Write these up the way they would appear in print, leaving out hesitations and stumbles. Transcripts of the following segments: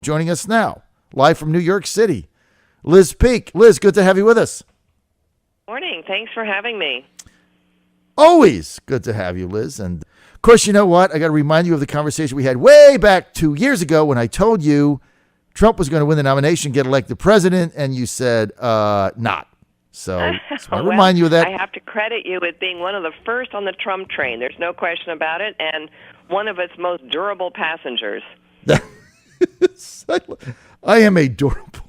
joining us now, live from New York City, Liz Peek. Liz, good to have you with us. Morning. Thanks for having me. Always good to have you, Liz. And, of course, you know what? I got to remind you of the conversation we had way back 2 years ago when I told you Trump was going to win the nomination, get elected president, and you said not. So I just want to remind you of that. I have to credit you with being one of the first on the Trump train. There's no question about it, and one of its most durable passengers. I am a durable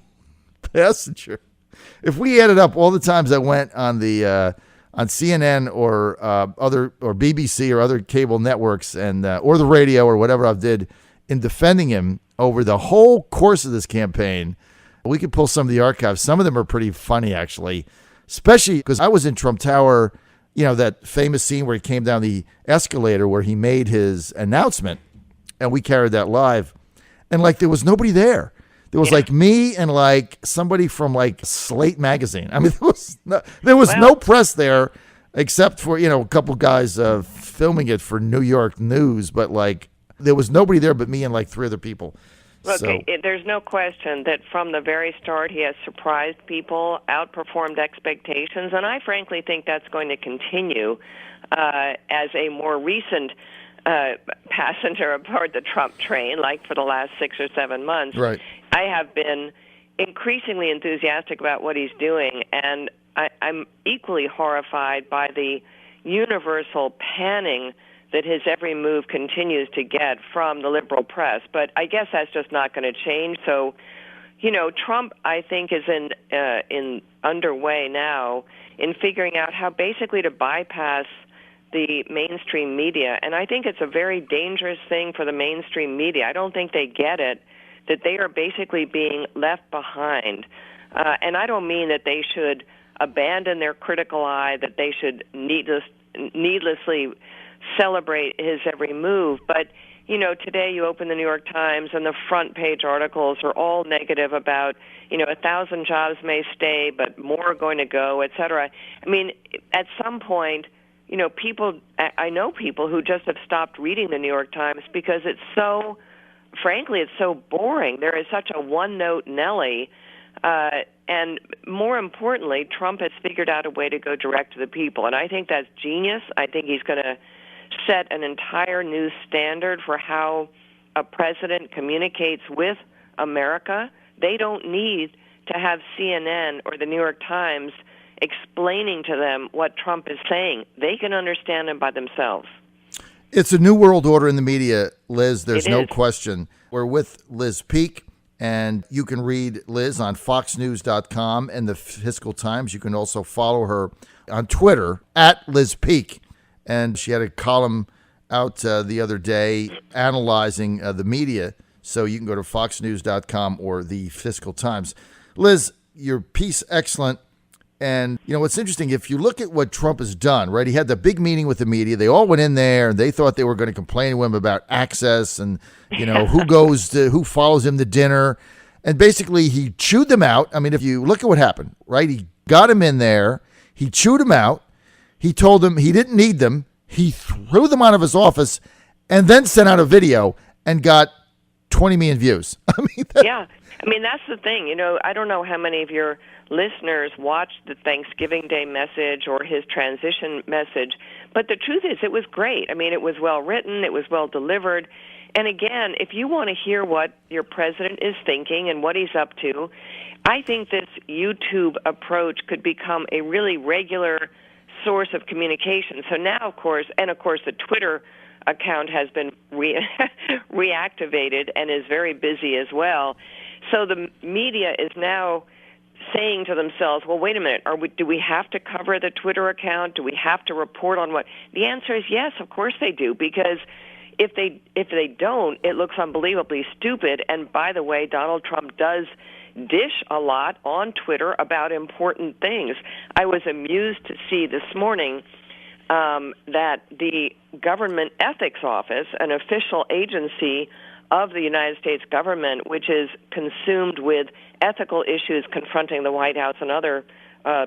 passenger. If we added up all the times I went on the on CNN or BBC or other cable networks and or the radio or whatever I did in defending him over the whole course of this campaign, we could pull some of the archives. Some of them are pretty funny, actually, especially because I was in Trump Tower, you know, that famous scene where he came down the escalator where he made his announcement, and we carried that live. And, like, there was nobody there. There was, like, me and, like, somebody from, like, Slate magazine. I mean, there was no press there except for, you know, a couple guys filming it for New York News. But, like, there was nobody there but me and, like, 3 other people. Look, So, there's no question that from the very start he has surprised people, outperformed expectations, and I frankly think that's going to continue as a more recent passenger aboard the Trump train, like for the last 6 or 7 months. right. I have been increasingly enthusiastic about what he's doing, and I'm equally horrified by the universal panning that his every move continues to get from the liberal press. But I guess that's just not going to change. So, you know, Trump, I think, is in underway now in figuring out how basically to bypass the mainstream media. And I think it's a very dangerous thing for the mainstream media. I don't think they get it, that they are basically being left behind. And I don't mean that they should abandon their critical eye, that they should needlessly celebrate his every move. But, you know, today you open the New York Times and the front page articles are all negative about, you know, 1,000 jobs may stay, but more are going to go, et cetera. I mean, at some point, you know, I know people who just have stopped reading the New York Times because it's so, frankly, it's so boring. There is such a one-note Nelly. And more importantly, Trump has figured out a way to go direct to the people. And I think that's genius. I think he's going to set an entire new standard for how a president communicates with America. They don't need to have CNN or the New York Times explaining to them what Trump is saying. They can understand him by themselves. It's a new world order in the media, Liz. There's no is. question. We're with Liz Peek, and you can read Liz on foxnews.com and the Fiscal Times. You can also follow her on Twitter at Liz Peek. And she had a column out the other day analyzing the media. So you can go to foxnews.com or the Fiscal Times. Liz, your piece, excellent. And, you know, what's interesting, if you look at what Trump has done, right, he had the big meeting with the media. They all went in there and they thought they were going to complain to him about access and, you know, who follows him to dinner. And basically he chewed them out. I mean, if you look at what happened, right, he got him in there. He chewed him out. He told them he didn't need them. He threw them out of his office and then sent out a video and got 20 million views. I mean, that's the thing. You know, I don't know how many of your listeners watched the Thanksgiving Day message or his transition message, but the truth is it was great. I mean, it was well written. It was well delivered. And again, if you want to hear what your president is thinking and what he's up to, I think this YouTube approach could become a really regular source of communication. So now, of course, the Twitter account has been reactivated and is very busy as well. So the media is now saying to themselves, well, wait a minute, do we have to cover the Twitter account? Do we have to report on what? The answer is yes, of course they do, because if they don't, it looks unbelievably stupid. And by the way, Donald Trump does dish a lot on Twitter about important things. I was amused to see this morning that the Government Ethics Office, an official agency of the United States government, which is consumed with ethical issues confronting the White House and other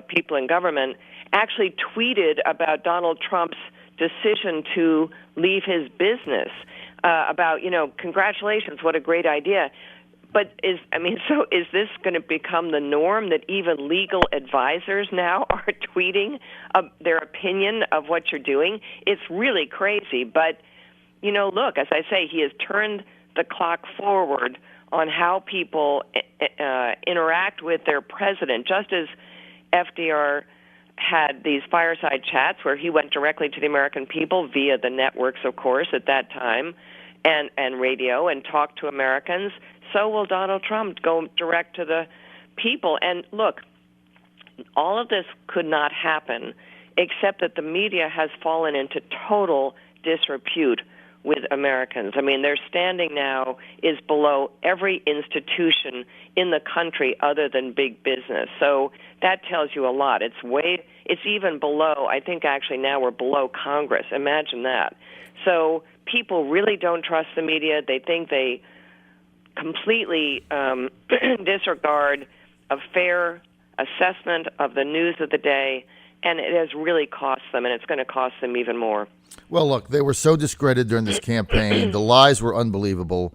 people in government, actually tweeted about Donald Trump's decision to leave his business, about, you know, congratulations, what a great idea. But so is this going to become the norm that even legal advisors now are tweeting their opinion of what you're doing? It's really crazy. But, look, as I say, he has turned the clock forward on how people interact with their president, just as FDR had these fireside chats where he went directly to the American people via the networks, of course, at that time, and radio, and talked to Americans. So will Donald Trump go direct to the people. And look, all of this could not happen except that the media has fallen into total disrepute with Americans. I mean, their standing now is below every institution in the country other than big business. So that tells you a lot. It's even below, I think actually now we're below Congress. Imagine that. So people really don't trust the media. They think they completely disregard a fair assessment of the news of the day, and it has really cost them, and it's going to cost them even more. Well, look, they were so discredited during this campaign. The lies were unbelievable.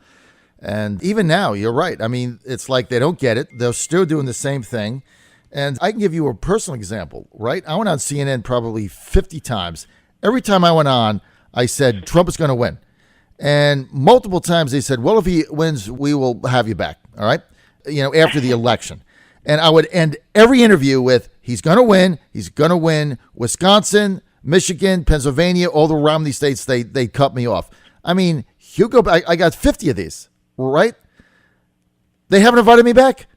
And even now, you're right. I mean, it's like they don't get it. They're still doing the same thing. And I can give you a personal example, right? I went on CNN probably 50 times. Every time I went on, I said, Trump is going to win. And multiple times they said, well, if he wins, we will have you back, all right? After the election. And I would end every interview with, he's going to win, Wisconsin, Michigan, Pennsylvania, all the Romney states, they cut me off. I mean, you go back, I got 50 of these, right? They haven't invited me back.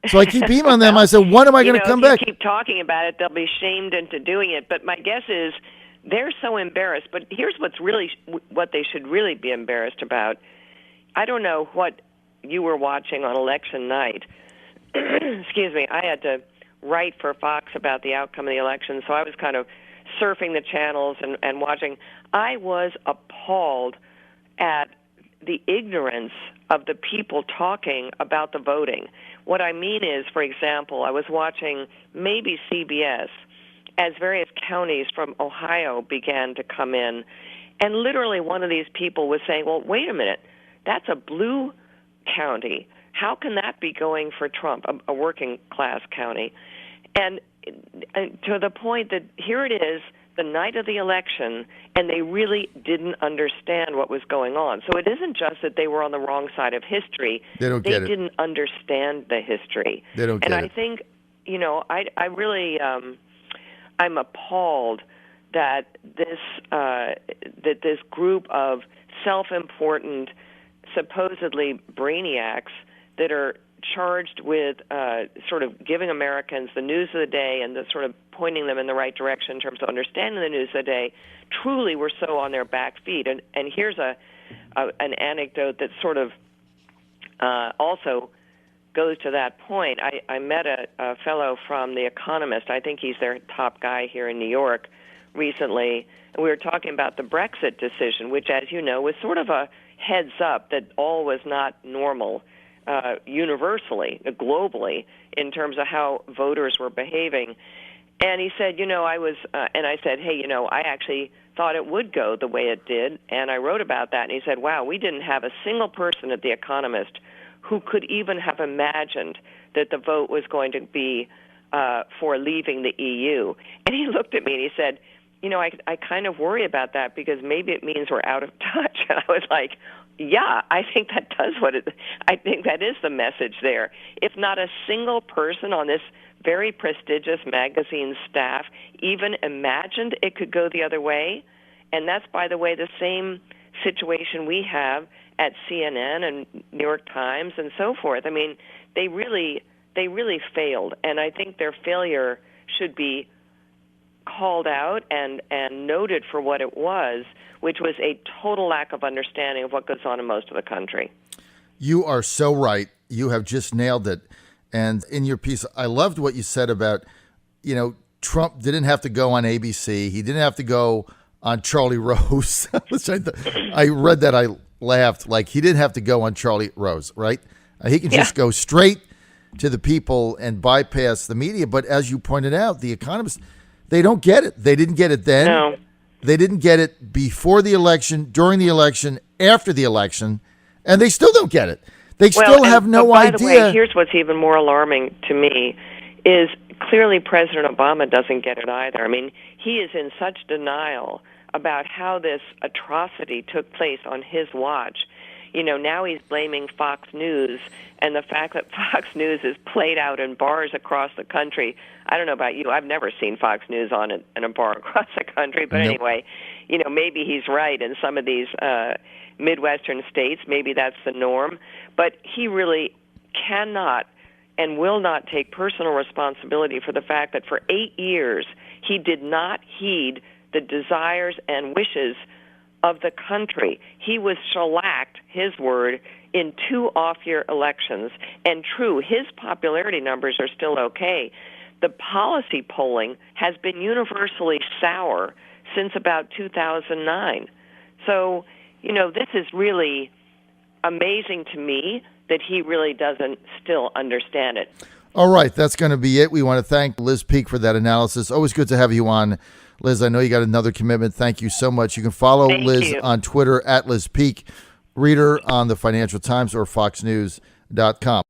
So I keep emailing them. I said, when am I going to come back? If you keep talking about it, they'll be shamed into doing it. But my guess is they're so embarrassed. But here's what they should really be embarrassed about. I don't know what you were watching on election night. Excuse me. I had to write for Fox about the outcome of the election, so I was kind of surfing the channels and watching. I was appalled at the ignorance of the people talking about the voting. What I mean is, for example, I was watching maybe CBS as various counties from Ohio began to come in, and literally one of these people was saying, well, wait a minute, that's a blue county. How can that be going for Trump, a working class county? And to the point that here it is, the night of the election, and they really didn't understand what was going on. So it isn't just that they were on the wrong side of history. They didn't understand the history. They don't get it. And I think, I really, I'm appalled that this group of self-important, supposedly brainiacs that are charged with sort of giving Americans the news of the day and the sort of pointing them in the right direction in terms of understanding the news of the day, truly were so on their back feet. And here's an anecdote that sort of also goes to that point. I met a fellow from The Economist. I think he's their top guy here in New York recently, and we were talking about the Brexit decision, which, as you know, was sort of a heads up that all was not normal universally, globally, in terms of how voters were behaving. And he said, and I said, hey, I actually thought it would go the way it did, and I wrote about that. And he said, wow, we didn't have a single person at The Economist who could even have imagined that the vote was going to be for leaving the EU. And he looked at me and he said, I kind of worry about that because maybe it means we're out of touch. And I was like, yeah, I think that does I think that is the message there. If not a single person on this very prestigious magazine staff even imagined it could go the other way, and that's, by the way, the same situation we have at CNN and New York Times and so forth. I mean, they really failed, and I think their failure should be called out and noted for what it was, which was a total lack of understanding of what goes on in most of the country. You are so right. You have just nailed it. And in your piece, I loved what you said about, Trump didn't have to go on ABC. He didn't have to go on Charlie Rose. I read that. I laughed. Like, he didn't have to go on Charlie Rose, right? He can just go straight to the people and bypass the media. But as you pointed out, The Economist, they don't get it. They didn't get it then. No. They didn't get it before the election, during the election, after the election, and they still don't get it. They still have no by idea. The way, here's what's even more alarming to me is clearly President Obama doesn't get it either. I mean, he is in such denial about how this atrocity took place on his watch. You know, now he's blaming Fox News and the fact that Fox News is played out in bars across the country. I don't know about you. I've never seen Fox News on in a bar across the country. But Nope. anyway, you know, maybe he's right in some of these Midwestern states. Maybe that's the norm. But he really cannot and will not take personal responsibility for the fact that for 8 years he did not heed the desires and wishes of the country. He was shellacked, his word, in 2 off-year elections. And true, his popularity numbers are still okay. The policy polling has been universally sour since about 2009. So, you know, this is really amazing to me that he really doesn't still understand it. All right, that's going to be it. We want to thank Liz Peek for that analysis. Always good to have you on, Liz. I know you got another commitment. Thank you so much. You can follow Liz on Twitter at Liz Peek. Read her on the Financial Times or foxnews.com.